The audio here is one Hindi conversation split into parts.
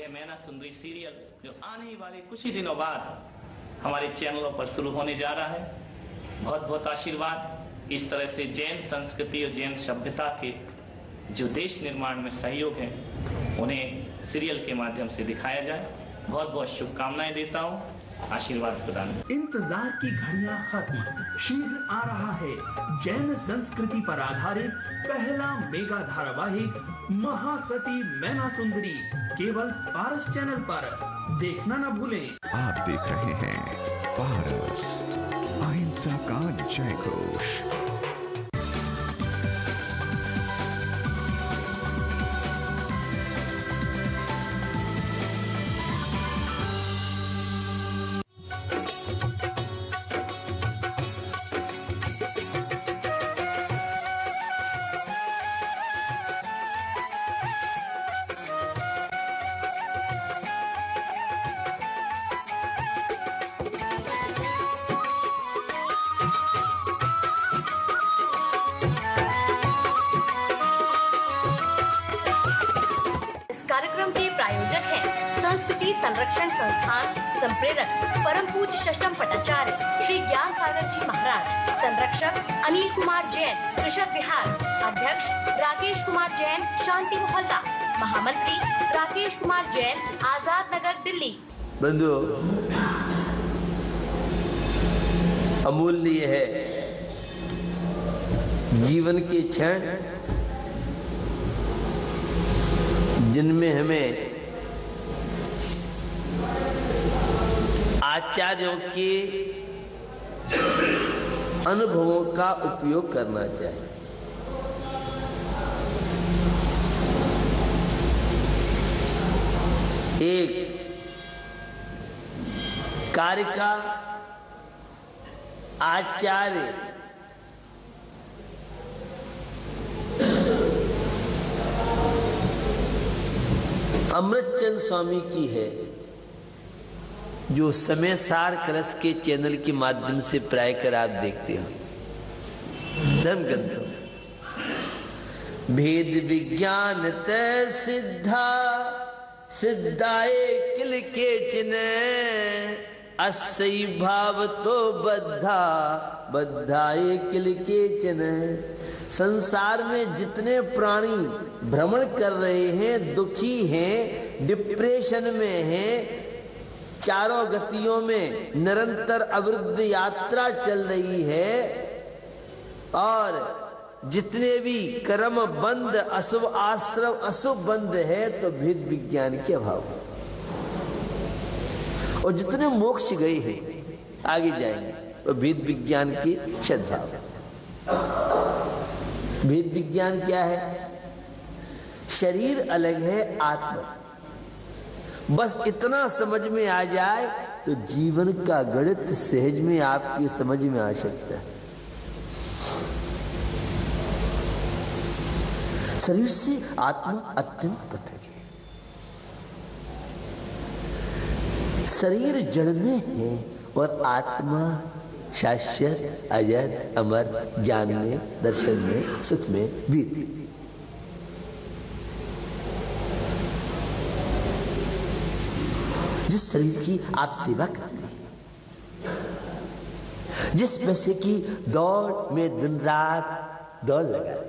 मैना सुंदरी सीरियल जो आने वाले कुछ ही दिनों बाद हमारे चैनलों पर शुरू होने जा रहा है। बहुत बहुत आशीर्वाद। इस तरह से जैन संस्कृति और जैन सभ्यता के जो देश निर्माण में सहयोग है उन्हें सीरियल के माध्यम से दिखाया जाए। बहुत बहुत शुभकामनाएं देता हूँ। आशीर्वाद प्रदान। इंतजार की घड़ियां खत्म, शीघ्र आ रहा है जैन संस्कृति पर आधारित पहला मेगा धारावाहिक महासती मैना सुंदरी, केवल पारस चैनल पर। देखना न भूलें। आप देख रहे हैं पारस, अहिंसा का जय घोष। संरक्षण संस्थान संप्रेरक परम पूज्य षष्ठम पटाचार्य श्री ज्ञान सागर जी महाराज, संरक्षक अनिल कुमार जैन, कृषक विहार, अध्यक्ष राकेश कुमार जैन, शांति मोहल्ला, महामंत्री राकेश कुमार जैन, आजाद नगर, दिल्ली। बंधुओं, अमूल्य है जीवन के क्षण जिनमें हमें आचार्यों के अनुभवों का उपयोग करना चाहिए। एक कार्य का आचार्य अमृतचंद स्वामी की है, जो समय सार कलश के चैनल के माध्यम से प्राय कर आप देखते हो। धर्म ग्रंथों भेद विज्ञान तय सिद्धा, सिद्धाए किल के चिन्ह, अस्सई भाव तो बद्धा, बद्धाए किल के चिन्ह। संसार में जितने प्राणी भ्रमण कर रहे हैं, दुखी हैं, डिप्रेशन में हैं, चारों गतियों में निरंतर अवरुद्ध यात्रा चल रही है, और जितने भी कर्म बंद, अशुभ आश्रम अशुभ बंद है, तो भेद विज्ञान के अभाव। और जितने मोक्ष गए हैं आगे जाएंगे, वो भेद विज्ञान के सद्भाव। भेद विज्ञान क्या है? शरीर अलग है, आत्मा। बस इतना समझ में आ जाए तो जीवन का गणित सहज में आपकी समझ में आ सकता है। शरीर से आत्मा अत्यंत पृथक है। शरीर जड़ में है और आत्मा शाश्वत, अजर, अमर, ज्ञान में, दर्शन में, सुख में, वीर। जिस शरीर की आप सेवा करते हैं, जिस पैसे की दौड़ में दिन रात दौड़ लगाए,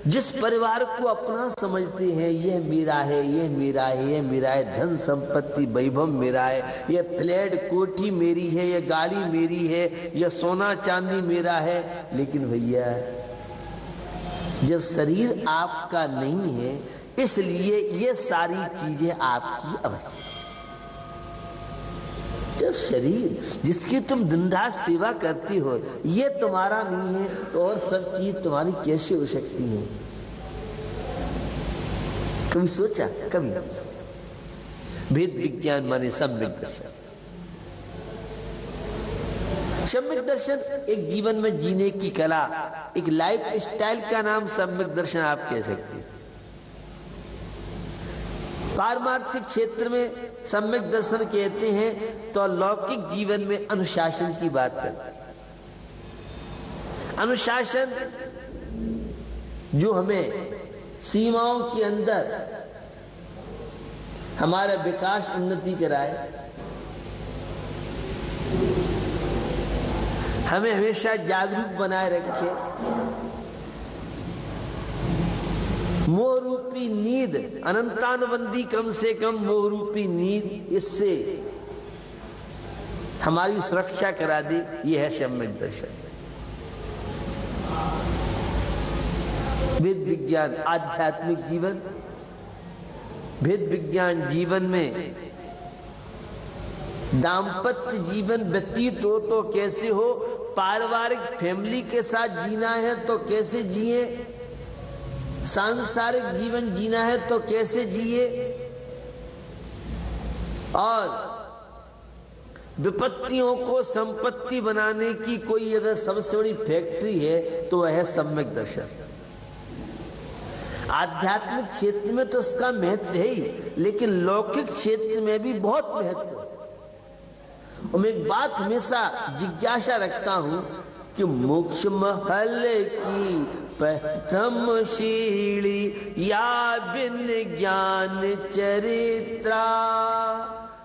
जिस परिवार को अपना समझते हैं, यह मेरा है, यह मेरा है, यह मेरा है, धन संपत्ति वैभव मेरा है, यह फ्लैट कोठी मेरी है, यह गाड़ी मेरी है, यह सोना चांदी मेरा है। लेकिन भैया, जब शरीर आपका नहीं है, इसलिए ये सारी चीजें आपकी आवश्यक। जब शरीर जिसकी तुम दिन रात सेवा करती हो ये तुम्हारा नहीं है, तो और सब चीज तुम्हारी कैसे हो सकती है? कभी सोचा? कभी? भेद विज्ञान माने सम्यक दर्शन। सम्यक दर्शन एक जीवन में जीने की कला, एक लाइफ स्टाइल का नाम सम्यक दर्शन आप कह सकते हैं। पारमार्थिक क्षेत्र में सम्यक दर्शन कहते हैं तो लौकिक जीवन में अनुशासन की बात करते हैं। अनुशासन जो हमें सीमाओं के अंदर हमारा विकास उन्नति कराए, हमें हमेशा जागरूक बनाए रखे, मोह रूपी नींद अनंतानबंदी, कम से कम मोह रूपी नींद इससे हमारी सुरक्षा करा दे, यह है सम्यक दर्शन। वेद विज्ञान आध्यात्मिक जीवन, वेद विज्ञान जीवन में दाम्पत्य जीवन व्यतीत हो तो कैसे हो, पारिवारिक फैमिली के साथ जीना है तो कैसे जिए, सांसारिक जीवन जीना है तो कैसे जिए, और विपत्तियों को संपत्ति बनाने की कोई अगर सबसे बड़ी फैक्ट्री है तो वह है सम्यक दर्शन। आध्यात्मिक क्षेत्र में तो इसका महत्व है ही, लेकिन लौकिक क्षेत्र में भी बहुत महत्व है। और मैं एक बात हमेशा जिज्ञासा रखता हूं कि मोक्ष महल की प्रथम सीढ़ी या बिन ज्ञान चरित्रा,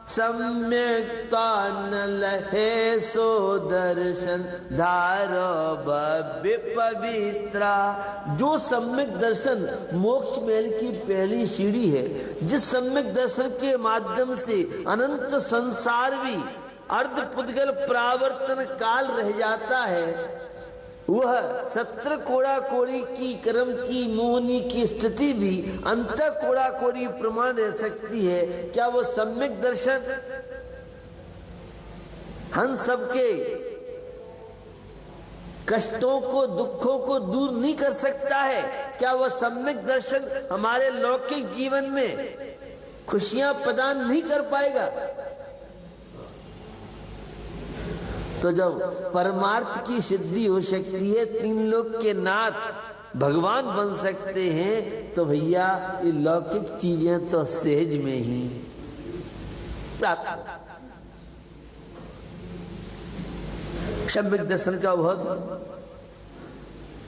सम्यक्ता न लहे सो दर्शन धारो भव्य पवित्रा। जो सम्यक दर्शन मोक्ष महल की पहली सीढ़ी है, जिस सम्यक दर्शन के माध्यम से अनंत संसार भी अर्धपुद्गल प्रावर्तन काल रह जाता है, वह सत्र कोड़ा कोड़ी की कर्म की मोहनी की स्थिति भी अंत कोड़ा कोड़ी प्रमाण रह सकती है। क्या वो सम्यक दर्शन हम सबके कष्टों को दुखों को दूर नहीं कर सकता है? क्या वह सम्यक दर्शन हमारे लौकिक जीवन में खुशियां प्रदान नहीं कर पाएगा? तो जब परमार्थ की सिद्धि हो सकती है, तीन लोक के नाथ भगवान बन सकते हैं, तो भैया ये लौकिक चीजें तो सहज में ही प्राप्त। सम्यक दर्शन का बहुत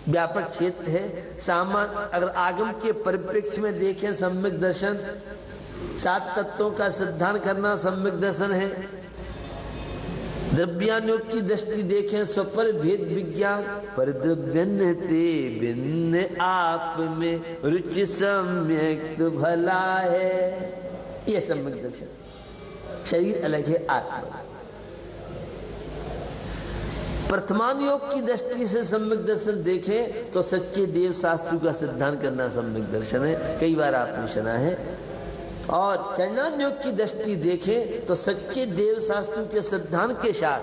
व्यापक क्षेत्र है। सामान्य अगर आगम के परिप्रेक्ष्य में देखें, सम्यक दर्शन 7 तत्वों का सिद्धांत करना सम्यक दर्शन है। द्रव्यानुयोग की दृष्टि देखें, स्वपर भेद विज्ञान, पर द्रव्यन्य ते भिन्न आप में रुचि सम्यक तो भला है, यह सम्यक दर्शन। शरीर अलग है, आत्मा। प्रथमानुयोग की दृष्टि से सम्यक दर्शन देखें तो सच्चे देव शास्त्र का सिद्धांत करना सम्यक दर्शन है, कई बार आपने सुना है। और चरणानुयोग की दृष्टि देखें तो सच्चे देव शास्त्र के सिद्धांत के साथ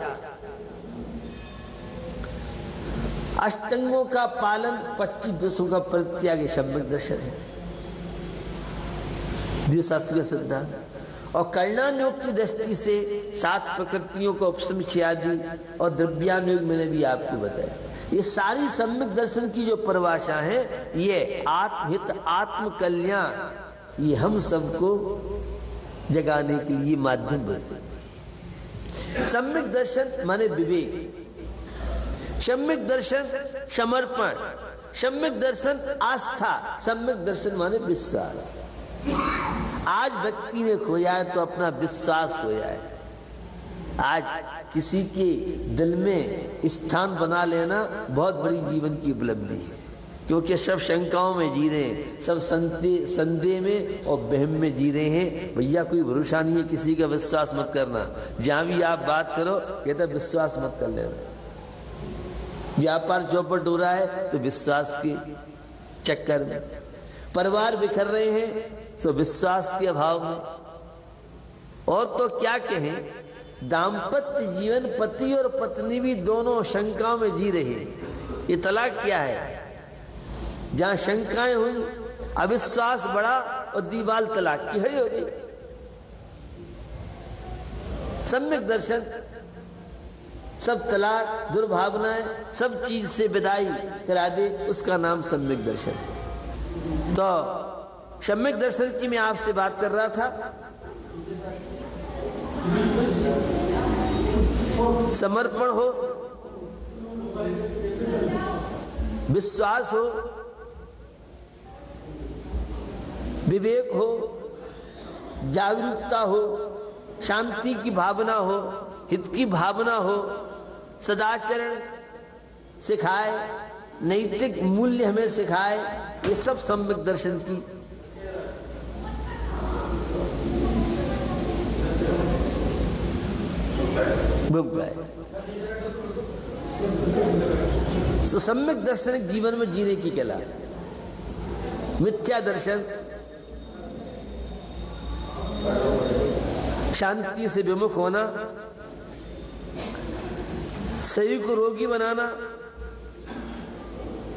अष्टांगों का पालन, 25 दोषों का परित्याग सम्यक दर्शन है, देव शास्त्र का सिद्धांत। और कर्णानुयोग की दृष्टि से 7 प्रकृतियों को उपसम आदि, और द्रव्यानुयोग मैंने भी आपको बताया। ये सारी सम्यक दर्शन की जो परिभाषा है, ये आत्महित आत्म कल्याण, ये हम सबको जगाने के लिए माध्यम बन सकती है। सम्यक दर्शन माने विवेक, सम्यक दर्शन समर्पण, सम्यक दर्शन आस्था, सम्यक दर्शन माने विश्वास। आज व्यक्ति ने खोया है तो अपना विश्वास खोया है। आज किसी के दिल में स्थान बना लेना बहुत बड़ी जीवन की उपलब्धि है, क्योंकि सब शंकाओं में जी रहे हैं, सब संदेह में और वहम में जी रहे हैं। भैया कोई भरोसा नहीं है, किसी का विश्वास मत करना। जहां भी आप बात करो कहता विश्वास मत कर लेना। व्यापार चौपट हो रहा है तो विश्वास के चक्कर में, परिवार बिखर रहे हैं तो विश्वास के अभाव में, और तो क्या कहें, दाम्पत्य जीवन पति और पत्नी भी दोनों शंकाओं में जी रहे हैं। ये तलाक क्या है? जहां शंकाएं हुई, अविश्वास बढ़ा और दीवार तलाक की खड़ी हो गई। सम्यक दर्शन सब तलाक, दुर्भावनाएं, सब चीज से विदाई करा दे, उसका नाम सम्यक दर्शन है। तो सम्यक दर्शन की मैं आपसे बात कर रहा था। समर्पण हो, विश्वास हो, विवेक हो, जागरूकता हो, शांति की भावना हो, हित की भावना हो, सदाचरण सिखाए, नैतिक मूल्य हमें सिखाए, ये सब सम्यक दर्शन की भूमिका है। सम्यक दर्शन जीवन में जीने की कला। मिथ्या दर्शन शांति से विमुख होना, शरीर को रोगी बनाना।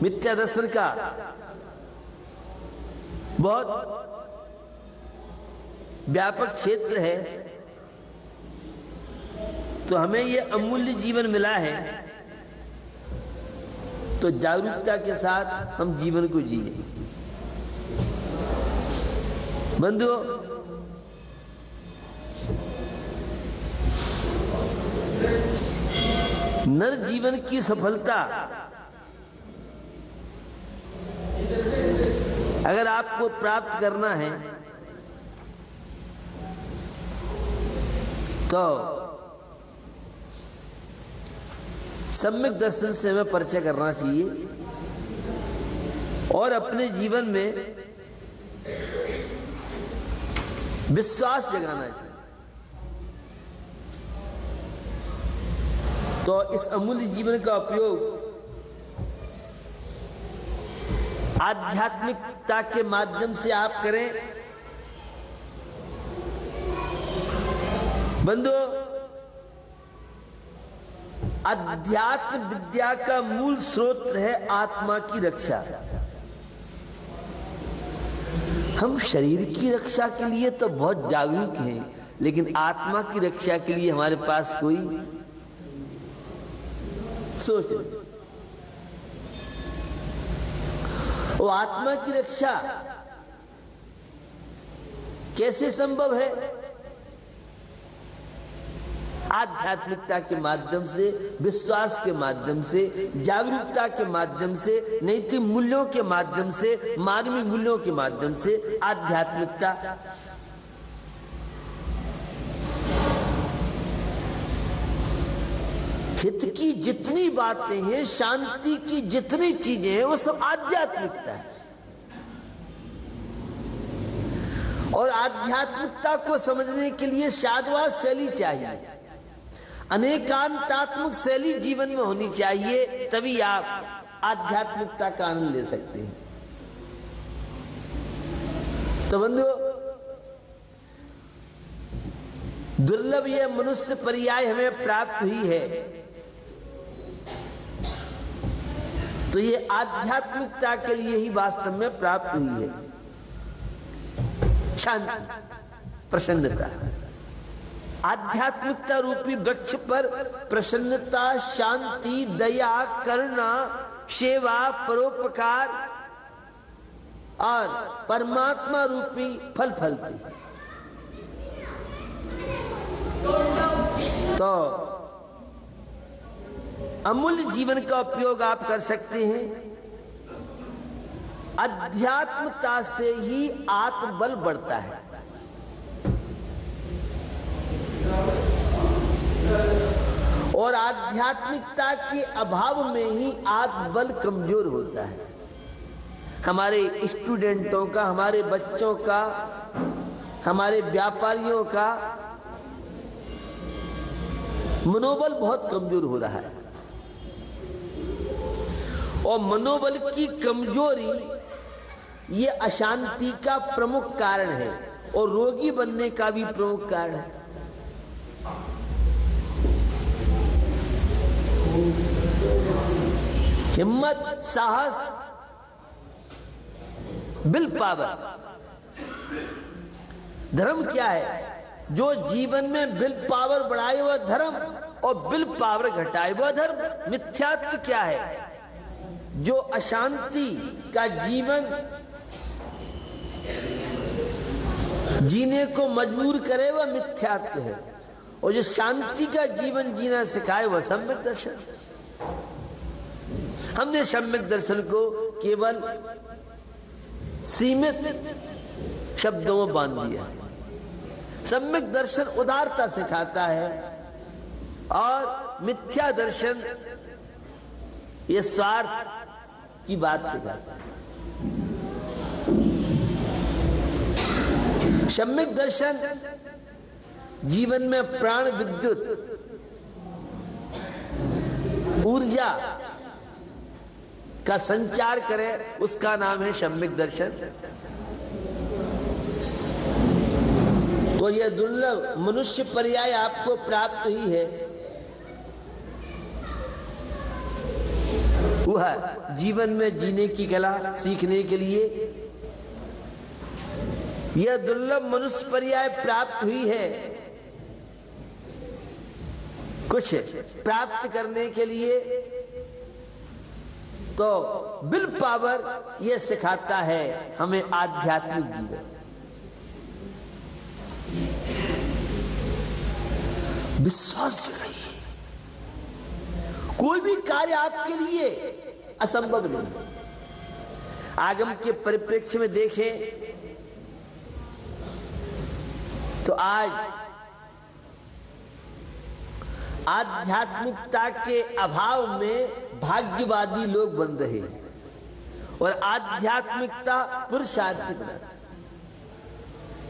मिथ्या दर्शन का बहुत व्यापक क्षेत्र है। तो हमें ये अमूल्य जीवन मिला है, तो जागरूकता के साथ हम जीवन को जिए। बंधुओं, नर जीवन की सफलता अगर आपको प्राप्त करना है तो सम्यक दर्शन से हमें परिचय करना चाहिए और अपने जीवन में विश्वास जगाना चाहिए। तो इस अमूल्य जीवन का उपयोग आध्यात्मिकता के माध्यम से आप करें। बंधुओं, अध्यात्म विद्या का मूल स्रोत है आत्मा की रक्षा। हम शरीर की रक्षा के लिए तो बहुत जागरूक हैं, लेकिन आत्मा की रक्षा के लिए हमारे पास कोई सोच नहीं। वो आत्मा की रक्षा कैसे संभव है? आध्यात्मिकता के माध्यम से, विश्वास के माध्यम से, जागरूकता के माध्यम से, नैतिक मूल्यों के माध्यम से, मानवीय मूल्यों के माध्यम से। आध्यात्मिकता हित की जितनी बातें हैं, शांति की जितनी चीजें हैं, वो सब आध्यात्मिकता है। और आध्यात्मिकता को समझने के लिए साधुवाद शैली चाहिए, अनेकांतात्मक शैली जीवन में होनी चाहिए, तभी आप आध्यात्मिकता का आनंद ले सकते हैं। तो बंधुओं, दुर्लभ यह मनुष्य पर्याय हमें प्राप्त हुई है, तो ये आध्यात्मिकता के लिए ही वास्तव में प्राप्त हुई है। शांति, प्रसन्नता, आध्यात्मिकता रूपी वृक्ष पर प्रसन्नता, शांति, दया, करुणा, सेवा, परोपकार और परमात्मा रूपी फल फलती। तो अमूल्य जीवन का उपयोग आप कर सकते हैं। अध्यात्मता से ही आत्मबल बढ़ता है। और आध्यात्मिकता के अभाव में ही आत्मबल कमजोर होता है। हमारे स्टूडेंटों का, हमारे बच्चों का, हमारे व्यापारियों का मनोबल बहुत कमजोर हो रहा है। और मनोबल की कमजोरी ये अशांति का प्रमुख कारण है और रोगी बनने का भी प्रमुख कारण है। हिम्मत, साहस, विल पावर। धर्म क्या है? जो जीवन में विल पावर बढ़ाए हुआ धर्म और विल पावर घटाए। वह धर्म मिथ्यात्व क्या है? जो अशांति का जीवन जीने को मजबूर करे वह मिथ्यात्व है, और जो शांति का जीवन जीना सिखाए वह सम्यक दर्शन। हमने सम्यक दर्शन को केवल सीमित शब्दों में बांध दिया। सम्यक दर्शन उदारता सिखाता है और मिथ्या दर्शन ये स्वार्थ की बात सिखाता है। सम्यक दर्शन जीवन में प्राण विद्युत ऊर्जा का संचार करे, उसका नाम है सम्यक दर्शन। तो यह दुर्लभ मनुष्य पर्याय आपको प्राप्त हुई है, वह जीवन में जीने की कला सीखने के लिए यह दुर्लभ मनुष्य पर्याय प्राप्त हुई है। कुछ प्राप्त करने के लिए तो विल पावर यह सिखाता है हमें आध्यात्मिक जीवन। विश्वास जगाइए, कोई भी कार्य आपके लिए असंभव नहीं। आगम के परिप्रेक्ष्य में देखें तो आज आध्यात्मिकता के अभाव में भाग्यवादी लोग बन रहे हैं और आध्यात्मिकता पुरुषार्थी बना।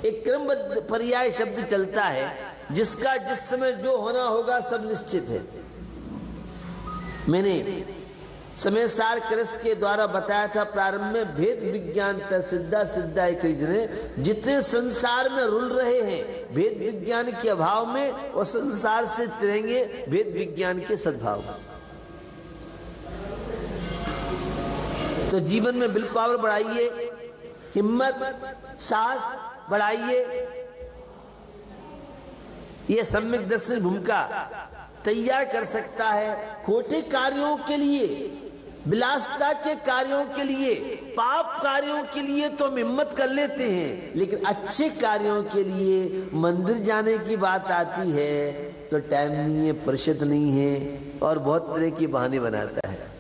एक क्रमबद्ध पर्याय शब्द चलता है जिसका जिस समय जो होना होगा सब निश्चित है। मैंने समय सार कृष्ण के द्वारा बताया था प्रारंभ में, भेद विज्ञान सिद्धा सिद्धा एक ने जितने संसार में रुल रहे हैं भेद विज्ञान के अभाव में और संसार से तिरेंगे भेद विज्ञान के सद्भाव में। तो जीवन में विल पावर बढ़ाइए, हिम्मत साहस बढ़ाइए। यह सम्यक दर्शन भूमिका तैयार कर सकता है। खोटे कार्यों के लिए, विलासता के कार्यों के लिए, पाप कार्यों के लिए तो हम हिम्मत कर लेते हैं, लेकिन अच्छे कार्यों के लिए मंदिर जाने की बात आती है तो टाइम नहीं है, फुर्सत नहीं है और बहुत तरह के बहाने बनाता है।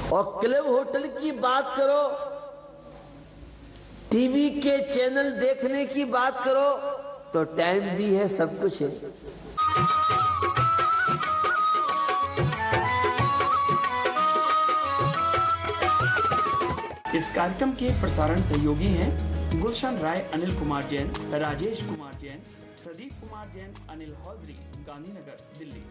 और क्लब होटल की बात करो, टीवी के चैनल देखने की बात करो तो टाइम भी है, सब कुछ है। इस कार्यक्रम के प्रसारण सहयोगी हैं गुलशन राय, अनिल कुमार जैन, राजेश कुमार जैन, प्रदीप कुमार जैन, अनिल हौजरी, गांधीनगर, दिल्ली।